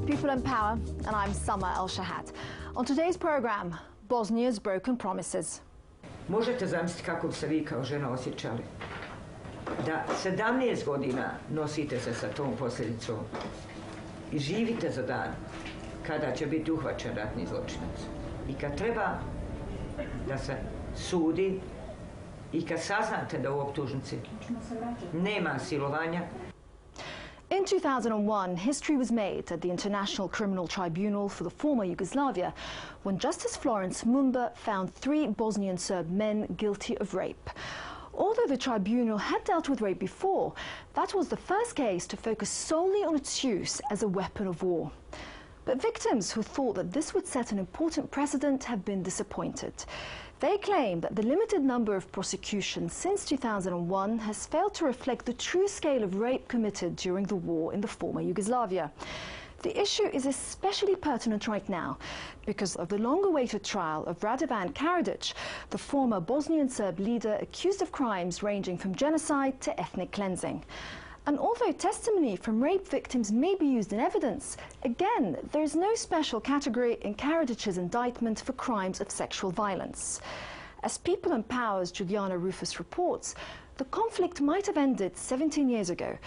People in Power, and I'm Summer El-Shahat. On today's program, Bosnia's broken promises. Možete zamisliti kako bi se vi kao žena osjećali? Da 17 godina nosite se sa tom posljedicom i živite za dan kada će biti uhvaćen ratni zločinac. I kad treba da se sudi i kad saznate da u optužnici nema silovanja. In 2001, history was made at the International Criminal Tribunal for the former Yugoslavia when Justice Florence Mumba found 3 Bosnian Serb men guilty of rape. Although the tribunal had dealt with rape before, that was the first case to focus solely on its use as a weapon of war. But victims who thought that this would set an important precedent have been disappointed. They claim that the limited number of prosecutions since 2001 has failed to reflect the true scale of rape committed during the war in the former Yugoslavia. The issue is especially pertinent right now because of the long-awaited trial of Radovan Karadzic, the former Bosnian Serb leader accused of crimes ranging from genocide to ethnic cleansing. And although testimony from rape victims may be used in evidence, again, there is no special category in Karadzic's indictment for crimes of sexual violence. As People in Power's Juliana Rufus reports, the conflict might have ended 17 years ago,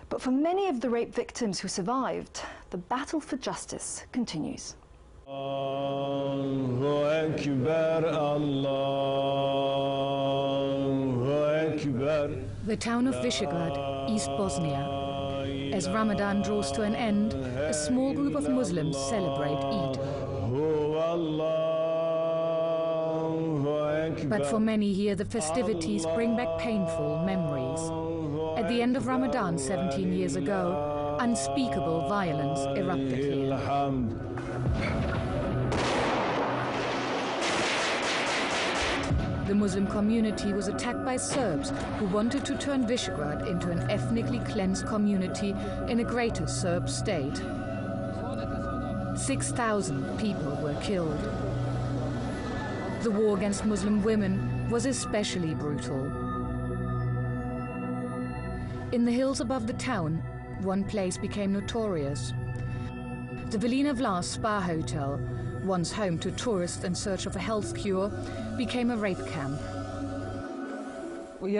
but for many of the rape victims who survived, the battle for justice continues. Allahu Akbar, Allahu Akbar. The town of Visegrad, East Bosnia. As Ramadan draws to an end, a small group of Muslims celebrate Eid. But for many here, the festivities bring back painful memories. At the end of Ramadan 17 years ago, unspeakable violence erupted here. The Muslim community was attacked by Serbs who wanted to turn Visegrad into an ethnically cleansed community in a greater Serb state. 6,000 people were killed. The war against Muslim women was especially brutal. In the hills above the town, one place became notorious. The Velina Vlas Spa Hotel, once home to tourists in search of a health cure, became a rape camp.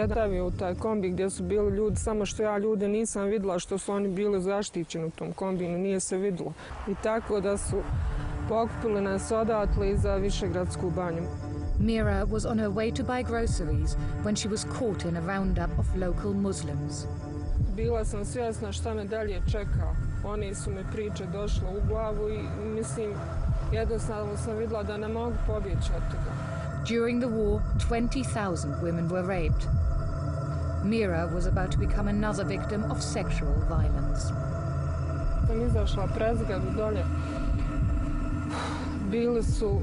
Stavio u taj kombi gdje su bili ljudi, samo što ja ljude nisam vidjela, što su oni bili zaštićeni u tom kombinu, nije se vidjelo. I tako da su pokupili nas odatle i za Višegradsku banju. Mira was on her way to buy groceries when she was caught in a roundup of local Muslims. Bila sam svjesna šta me dalje čeka. Oni su mi priče došle u glavu i mislim, jednostavno sam vidjela da ne mogu pobjeći od toga. During the war, 20,000 women were raped. Mira was about to become another victim of sexual violence. Sam izašla prezgradu dolje. Bili su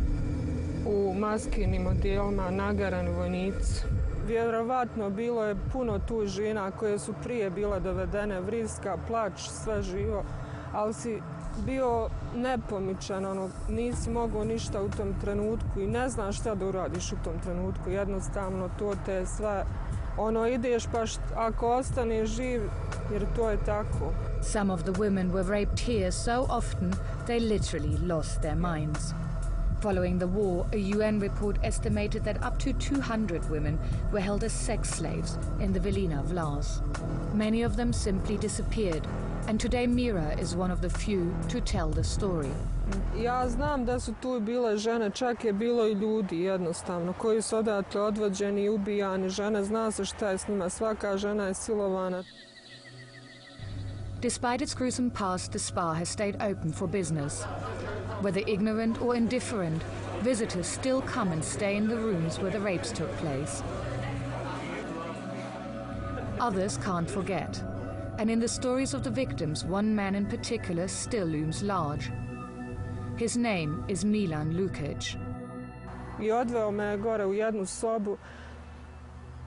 u maskinim odijelima nagarani vojnici. Vjerovatno bilo je puno tu žena koje su prije bile dovedene, vriska, plač, sve živo, ali si bio nepomičan, nisi mogao ništa u tom trenutku i ne znaš šta da uradiš u tom trenutku. Jednostavno to te sve, ideš pa ako ostaneš živ, jer to je tako. Some of the women were raped here so often they literally lost their minds. Following the war, a UN report estimated that up to 200 women were held as sex slaves in the Velina Vlas. Many of them simply disappeared, and today Mira is one of the few to tell the story. Ja znam da su tu bile žene, čak je bilo i ljudi jednostavno, koji su odatle odvođeni i ubijani. Žene, zna se šta je s njima, svaka žena je silovana. Despite its gruesome past, the spa has stayed open for business. Whether ignorant or indifferent, visitors still come and stay in the rooms where the rapes took place. Others can't forget. And in the stories of the victims, one man in particular still looms large. His name is Milan Lukic. I odveo me gore u jednu sobu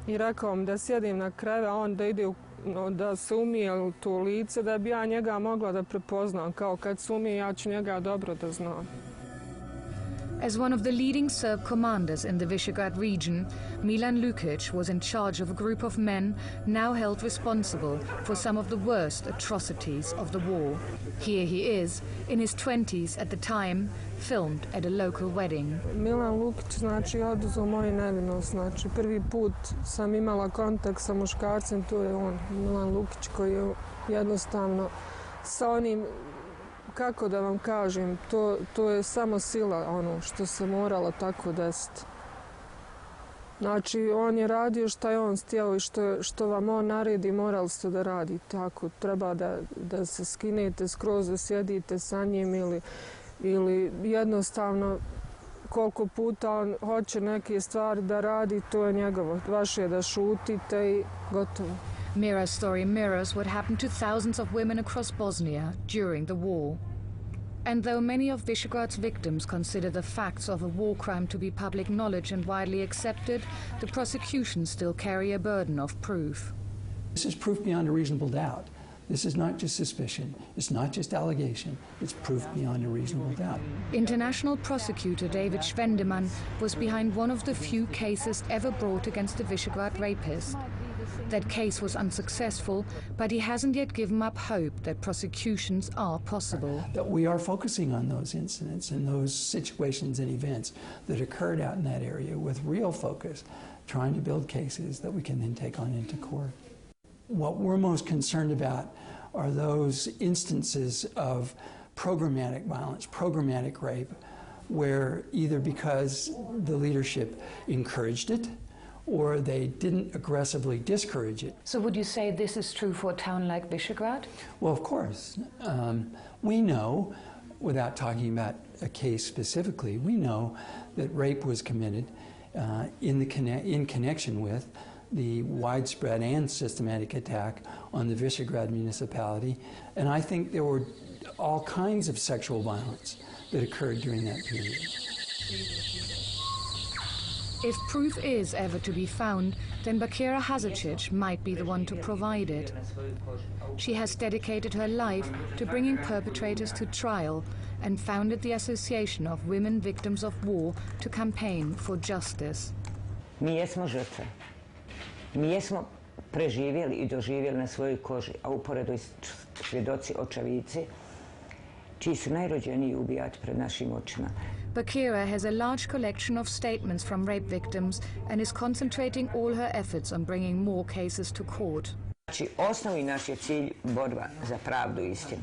i rekao mi da sjedim na kraju, a on da ide da se umije u to lice, da bi ja njega mogla da prepoznam. Kao kad se umije, ja ću njega dobro da znam. As one of the leading Serb commanders in the Visegrad region, Milan Lukic was in charge of a group of men now held responsible for some of the worst atrocities of the war. Here he is, in his 20s at the time, filmed at a local wedding. Milan Lukić, znači, oduzeo moju nevinost. Znači, prvi put sam imala kontakt sa muškarcem, to je on, Milan Lukić, koji je jednostavno sa onim, kako da vam kažem, to je samo sila, ono što se moralo tako desiti. Znači, on je radio šta je on htio i što vam on naredi, morali ste da radite. Tako, treba da se skinete skroz, da sjedite sa njim ili jednostavno koliko puta on hoće neke stvari da radi, to je njegovo. Vaše je da šutite i gotovo. Mira's story mirrors what happened to thousands of women across Bosnia during the war. And though many of Visegrad's victims consider the facts of a war crime to be public knowledge and widely accepted, the prosecutions still carry a burden of proof. This is proof beyond a reasonable doubt. This is not just suspicion, it's not just allegation, it's proof beyond a reasonable doubt. International prosecutor David Schwendemann was behind one of the few cases ever brought against the Visegrad rapists. That case was unsuccessful, but he hasn't yet given up hope that prosecutions are possible. That we are focusing on those incidents and those situations and events that occurred out in that area with real focus, trying to build cases that we can then take on into court. What we're most concerned about are those instances of programmatic violence, programmatic rape, where either because the leadership encouraged it or they didn't aggressively discourage it. So would you say this is true for a town like Visegrad? Well, of course. We know, without talking about a case specifically, we know that rape was committed in connection with the widespread and systematic attack on the Visegrad municipality. And I think there were all kinds of sexual violence that occurred during that period. If proof is ever to be found, then Bakira Hazacic might be the one to provide it. She has dedicated her life to bringing perpetrators to trial and founded the Association of Women Victims of War to campaign for justice. Mi jesmo žrtve. Mi jesmo preživjeli I doživjeli na svojoj koži, a uporedo svjedoci očevici, čiji su najrođeniji ubijati pred našim očima. Bakira has a large collection of statements from rape victims and is concentrating all her efforts on bringing more cases to court. Znači, osnovni naš je cilj borba za pravdu I istinu.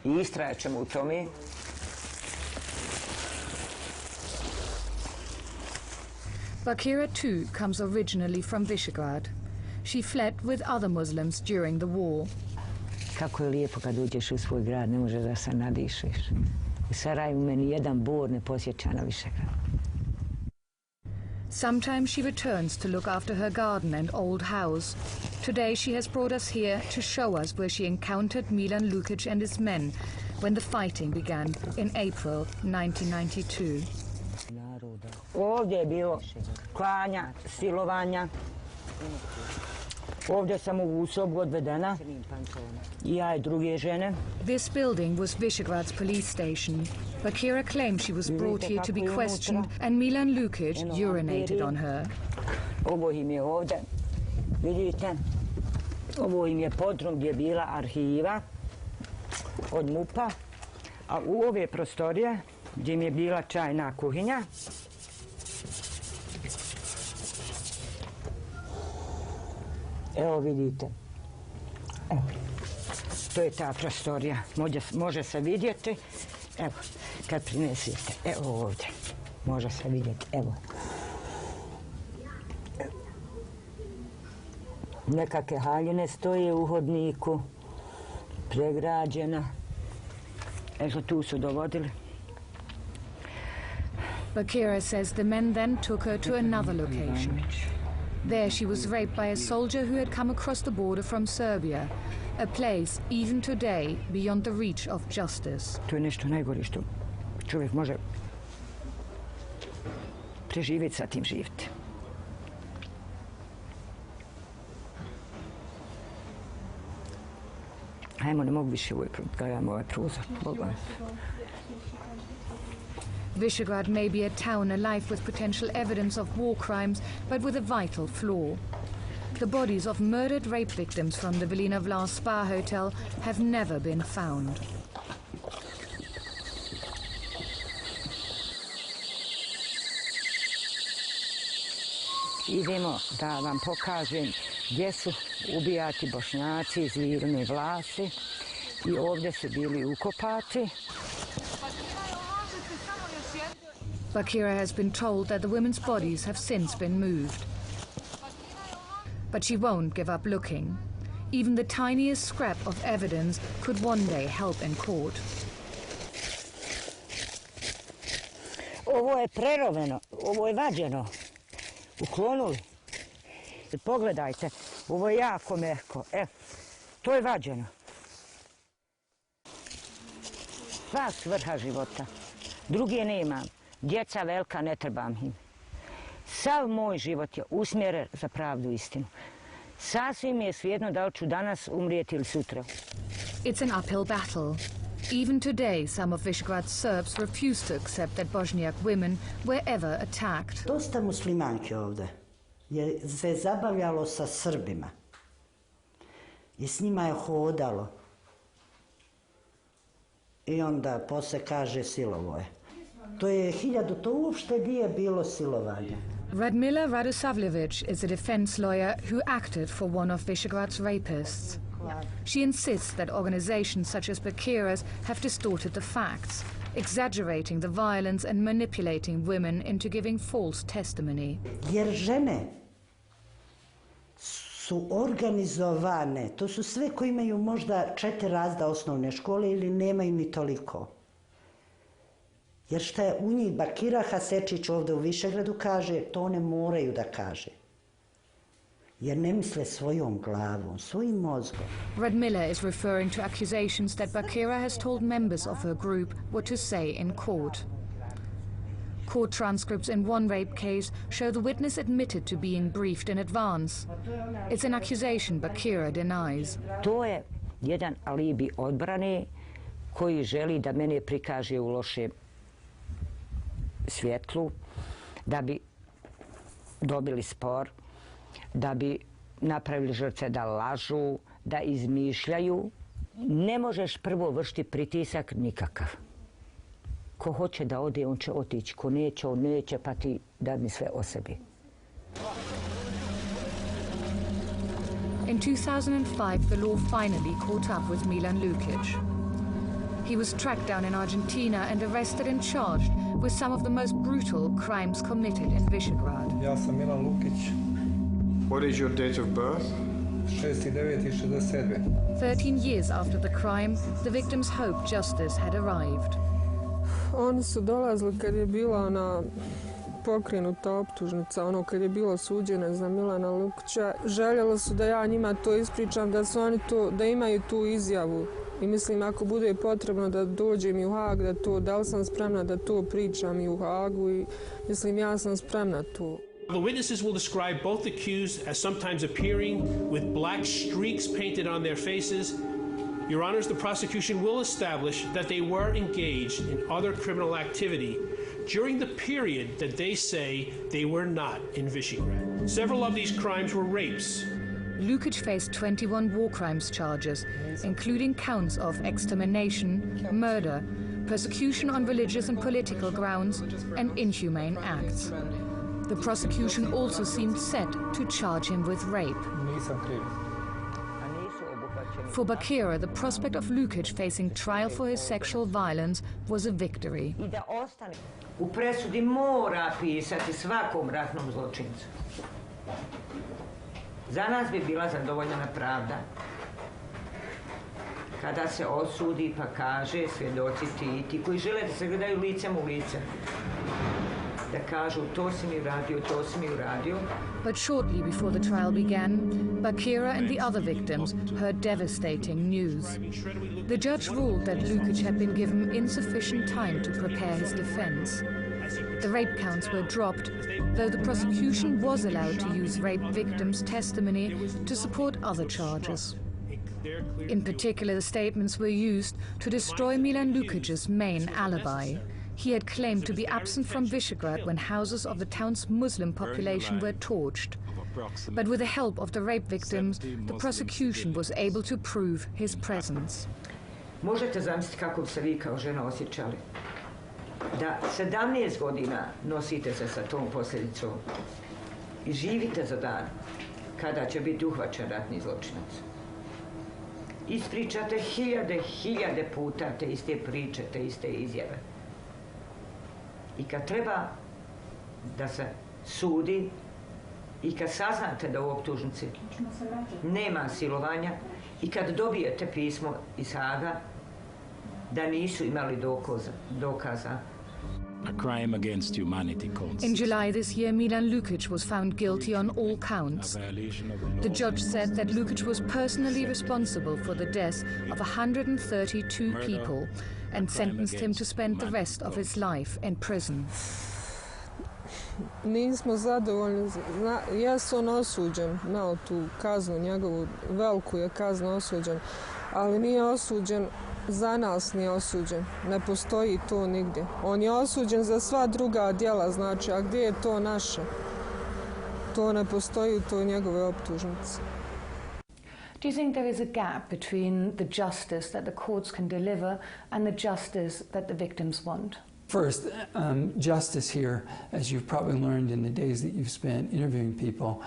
I istrajat ćemo u tome. Bakira too comes originally from Visegrad. She fled with other Muslims during the war. Kako je lijepo kad uđeš u svoj grad, ne možeš da se nadišeš. U Sarajevu meni jedan bor ne posjeća na Visegrad. Sometimes she returns to look after her garden and old house. Today she has brought us here to show us where she encountered Milan Lukic and his men when the fighting began in April 1992. Ovdje je bilo klanja, silovanja. Ovdje sam u sobu odvedena, ja I druge žene. This building was Visegrad's police station. Bakira claimed she was brought here to be questioned and Milan Lukic urinated on her. Ovo im je ovdje, vidite, ovo im je podrum gdje je bila arhiva od MUP-a, a u ove prostorije gdje im je bila čajna kuhinja, evo vidite, evo, to je ta prostorija, može se vidjeti, evo, kad prinesete, evo ovdje, može se vidjeti, evo. Nekakve haljine stoje u hodniku, pregrađena, evo tu su dovodili. Bakira says the men then took her to another location. There she was raped by a soldier who had come across the border from Serbia, a place, even today, beyond the reach of justice. To je nešto najgore što čovjek može preživjeti sa tim živjeti. Ajmo, ne mogu više uvijek gledam ovaj prozor. Visegrad may be a town alive with potential evidence of war crimes, but with a vital flaw. The bodies of murdered rape victims from the Velina Vlas spa hotel have never been found. Idemo da vam pokažem gdje su ubijati Bošnjaci iz Veline Vlasi i ovdje su bili ukopati. Bakira has been told that the women's bodies have since been moved. But she won't give up looking. Even the tiniest scrap of evidence could one day help in court. Ovo je preroveno, ovo je vađeno. Uklonuli. Pogledajte, ovo je jako mehko. To je vađeno. Sva svrha života. Druge nemam. Djeca velika, ne trebam im. Sav moj život je usmjeren za pravdu i istinu. Sasvim je svejedno da li ću danas umrijeti ili sutra. It's an uphill battle. Even today, some of Visegrad's Serbs refuse to accept that Bosniak women were ever attacked. Dosta muslimanki ovdje je se zabavljalo sa Srbima i s njima je hodalo. I onda poslije kaže silovo je. To uopšte nije bilo silovanje. Radmila Radosavljević is a defense lawyer who acted for one of Visegrad's rapists. She insists that organizations such as Bakira's have distorted the facts, exaggerating the violence and manipulating women into giving false testimony. Jer žene su organizovane, to su sve koji imaju možda 4 razreda osnovne škole ili nemaju ni toliko. Jer šta je u njih Bakira Hasečić ovdje u Višegradu kaže, to one moraju da kaže. Jer ne misle svojom glavom, svojim mozgom. Radmila is referring to accusations that Bakira has told members of her group what to say in court. Court transcripts in one rape case show the witness admitted to being briefed in advance. It's an accusation Bakira denies. To je jedan alibi odbrane koji želi da mene prikaže u lošem svjetlu, da bi dobili spor, da bi napravili žrtve da lažu, da izmišljaju. Ne možeš prvo vršiti pritisak nikakav. Ko hoće da ode, on će otići. Ko neće, on neće, pa ti dadni sve o sebi. In 2005, the law finally caught up with Milan Lukic. He was tracked down in Argentina and arrested and charged with some of the most brutal crimes committed in Visegrad. Ja sam Milan Lukić. What is your date of birth? 6.9.67. 13 years after the crime, the victims hoped justice had arrived. Oni su dolazili kad je bila ona pokrenuta optužnica, kad je bilo suđenje za Milana Lukića. Željeli su da ja njima to ispričam, da imaju tu izjavu. I mislim, ako bude potrebno da dođem i u Hag, da li sam spremna da to pričam i u Hagu i mislim, ja sam spremna to. The witnesses will describe both accused as sometimes appearing with black streaks painted on their faces. Your Honors, the prosecution will establish that they were engaged in other criminal activity during the period that they say they were not in Visegrad. Several of these crimes were rapes. Lukic faced 21 war crimes charges, including counts of extermination, murder, persecution on religious and political grounds, and inhumane acts. The prosecution also seemed set to charge him with rape. For Bakira, the prospect of Lukic facing trial for his sexual violence was a victory. U presudi mora pisati svakom ratnom zločincu. Za nas bi bila zadovoljena pravda. Kada se osudi pa kaže svjedoci ti koji žele da se gledaju licem u lice. Da kažu to si mi uradio, to si mi uradio. But shortly before the trial began, Bakira and the other victims heard devastating news. The judge ruled that Lukic had been given insufficient time to prepare his defense. The rape counts were dropped, though the prosecution was allowed to use rape victims' testimony to support other charges. In particular, the statements were used to destroy Milan Lukic's main alibi. He had claimed to be absent from Visegrad when houses of the town's Muslim population were torched. But with the help of the rape victims, the prosecution was able to prove his presence. Možete zamisliti kako bi se vi kao žena osjećali? Da 17 godina nosite se sa tom posljedicom i živite za dan kada će biti uhvaćen ratni zločinac. Ispričate hiljade puta te iste priče, te iste izjave. I kad treba da se sudi i kad saznate da u optužnici nema silovanja i kad dobijete pismo iz Haga da nisu imali dokaza. A crime against humanity concept. In July this year, Milan Lukic was found guilty on all counts. The judge said that Lukic was personally responsible for the deaths of 132 people and sentenced him to spend the rest of his life in prison. Nismo zadovoljni. Jesu on osuđen na tu kaznu, njegovu veliku je kaznu osuđen, ali nije osuđen za nas, nije osuđen. Ne postoji to nigdje. On je osuđen za sva druga djela, znači, a gdje je to naše? To ne postoji u toj njegove optužnici. Do you think there is a gap between the justice that the courts can deliver and the justice that the victims want? First, justice here, as you've probably learned in the days that you've spent interviewing people,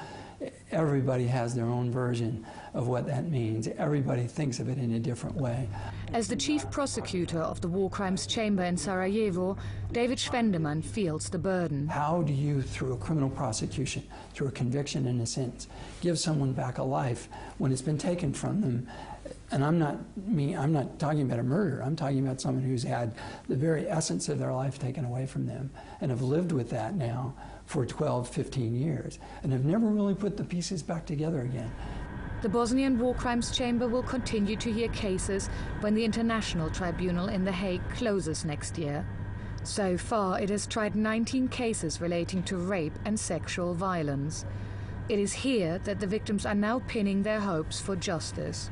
everybody has their own version of what that means. Everybody thinks of it in a different way. As the chief prosecutor of the War Crimes Chamber in Sarajevo, David Schwendemann feels the burden. How do you, through a criminal prosecution, through a conviction and a sentence, give someone back a life when it's been taken from them? And I'm not talking about a murder. I'm talking about someone who's had the very essence of their life taken away from them and have lived with that now for 12, 15 years and have never really put the pieces back together again. The Bosnian War Crimes Chamber will continue to hear cases when the International Tribunal in The Hague closes next year. So far, it has tried 19 cases relating to rape and sexual violence. It is here that the victims are now pinning their hopes for justice.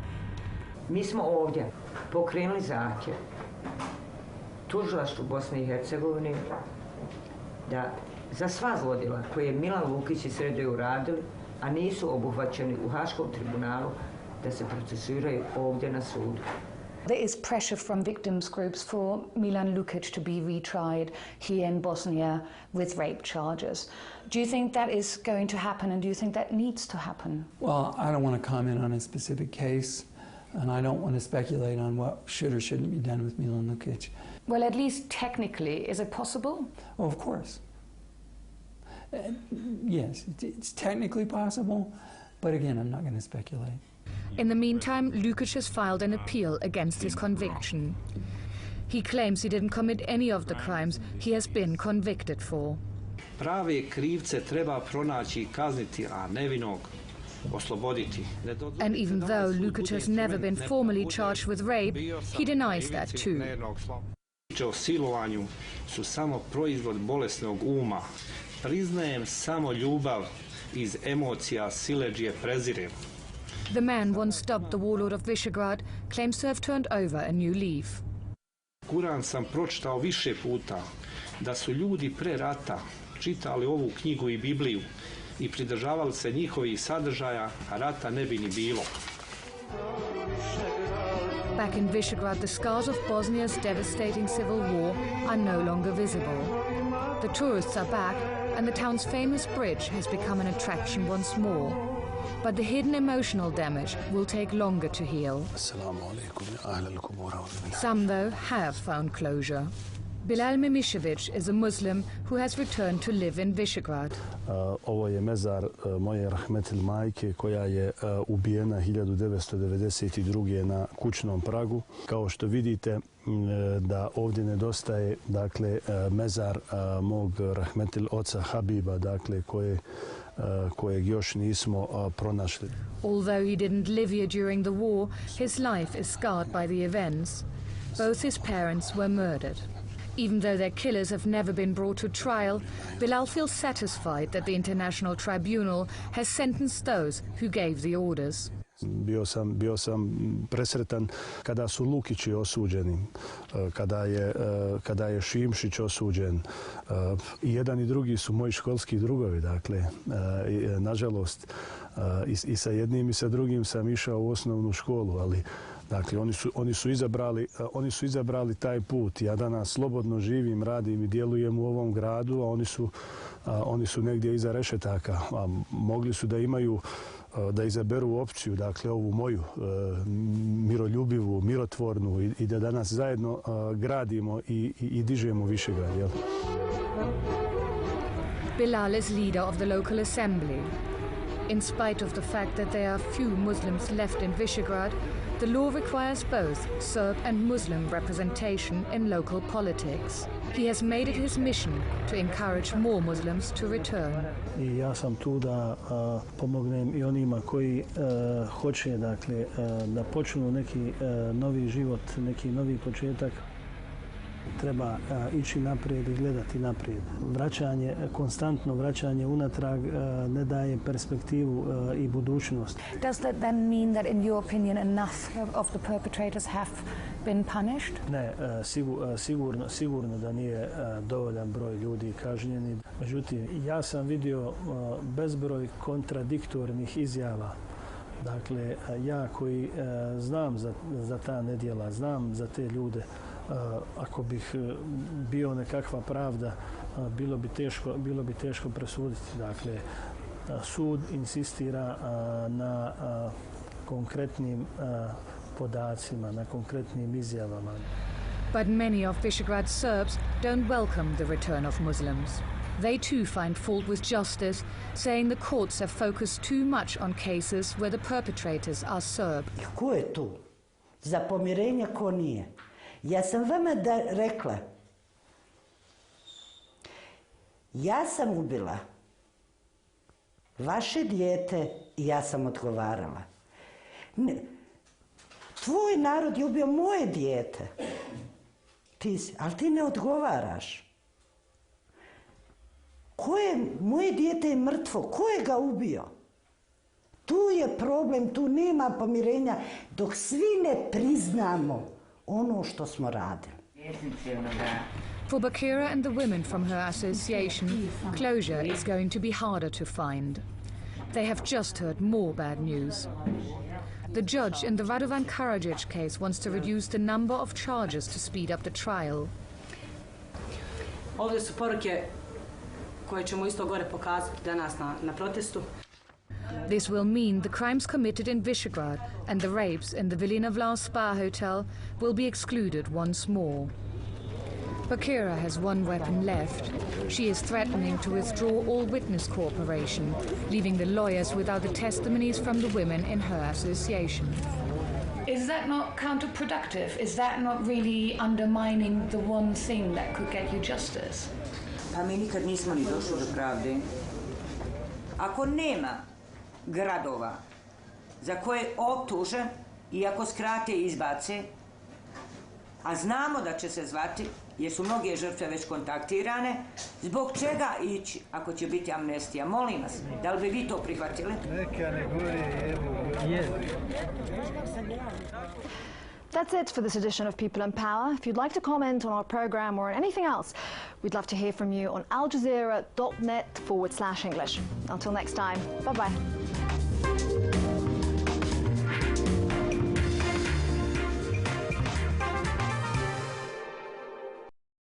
Mi smo ovdje pokrenuli zahtjev tužilaštvu Bosne i Hercegovine da za sva zlodjela koje je Milan Lukić i Sredoje uradili, a nisu obuhvaćeni u Haškom tribunalu, da se procesuiraju ovdje na sudu. There is pressure from victims groups for Milan Lukic to be retried here in Bosnia with rape charges. Do you think that is going to happen, and do you think that needs to happen? Well, I don't want to comment on a specific case, and I don't want to speculate on what should or shouldn't be done with Milan Lukic. Well, at least technically, is it possible? Oh, of course. Yes, it's technically possible, but again, I'm not going to speculate. In the meantime, Lukic has filed an appeal against his conviction. He claims he didn't commit any of the crimes he has been convicted for. Prave krivce treba pronaći i kazniti, a nevinog osloboditi. And even though Lukic has never been formally charged with rape, he denies that too. Priče o silovanju su samo proizvod bolesnog uma. Priznajem samo ljubav iz emocija, siledžije prezirem. The man once dubbed the warlord of Visegrad claims to have turned over a new leaf. Kuran sam pročitao više puta, da su ljudi pre rata čitali ovu knjigu i Bibliju i pridržavali se njihovih sadržaja, a rata ne bi ni bilo. Back in Visegrad, the scars of Bosnia's devastating civil war are no longer visible. The tourists are back, and the town's famous bridge has become an attraction once more. But the hidden emotional damage will take longer to heal. Some, though, have found closure. Bilal Mimišević is a Muslim who has returned to live in Visegrad. Ovo je mezar moje rahmetil majke koja je ubijena 1992. na kućnom pragu. Kao što vidite da ovdje nedostaje mezar mog rahmetil oca Habiba, kojeg još nismo pronašli. Although he didn't live here during the war, his life is scarred by the events. Both his parents were murdered. Even though their killers have never been brought to trial, Bilal feels satisfied that the International Tribunal has sentenced those who gave the orders. Bio sam presretan kada su Lukići osuđeni, kada je Šimšić osuđen. I jedan i drugi su moji školski drugovi, dakle, nažalost, i sa jednim i sa drugim sam išao u osnovnu školu, ali dakle, oni su izabrali taj put. Ja danas slobodno živim, radim i djelujem u ovom gradu, a oni su negdje iza rešetaka. A mogli su da izaberu opciju, dakle ovu moju, miroljubivu, mirotvornu i da danas zajedno gradimo i dižemo Višegrad. Jel? Bilal is leader of the local assembly. In spite of the fact that there are few Muslims left in Visegrad, the law requires both Serb and Muslim representation in local politics. He has made it his mission to encourage more Muslims to return. I ja sam tu da pomognem i onima koji hoće, dakle, da počnu neki novi život, neki novi početak. Treba ići naprijed i gledati naprijed. Konstantno vraćanje unatrag ne daje perspektivu i budućnost. Does that then mean that, in your opinion, enough of the perpetrators have been punished? Ne, sigurno da nije dovoljan broj ljudi kažnjeni. Međutim, ja sam vidio bezbroj kontradiktornih izjava. Dakle, ja koji znam za ta nedjela, znam za te ljude, ako bih bio nekakva pravda, bilo bi teško presuditi. Dakle, sud insistira na konkretnim podacima, na konkretnim izjavama. But many of Visegrad's Serbs don't welcome the return of Muslims. They too find fault with justice, saying the courts have focused too much on cases where the perpetrators are Serb. Ko je tu? Za pomirenje ko nije? Ja sam vama rekla, ja sam ubila vaše dijete i ja sam odgovarala. Tvoj narod je ubio moje dijete, ali ti ne odgovaraš. Moje dijete je mrtvo, ko je ga ubio? Tu je problem, tu nema pomirenja dok svi ne priznamo ono što smo radili. For Bakira and the women from her association, closure is going to be harder to find. They have just heard more bad news. The judge in the Radovan Karadzic case wants to reduce the number of charges to speed up the trial. Ovdje su poruke koje ćemo isto gore pokazati danas na protestu. This will mean the crimes committed in Visegrad and the rapes in the Vilinavlan Spa Hotel will be excluded once more. Bakira has one weapon left. She is threatening to withdraw all witness cooperation, leaving the lawyers without the testimonies from the women in her association. Is that not counterproductive? Is that not really undermining the one thing that could get you justice? Pa mi nikad nismo ni došli do pravde. Ako nema gradova za koje optuže i ako skrate i izbace, a znamo da će se zvati, jer su mnoge žrtve već kontaktirane, zbog čega ići ako će biti amnestija? Molim vas, da li bi vi to prihvatili? That's it for this edition of People in Power. If you'd like to comment on our program or anything else, we'd love to hear from you on aljazeera.net/English. Until next time, bye-bye.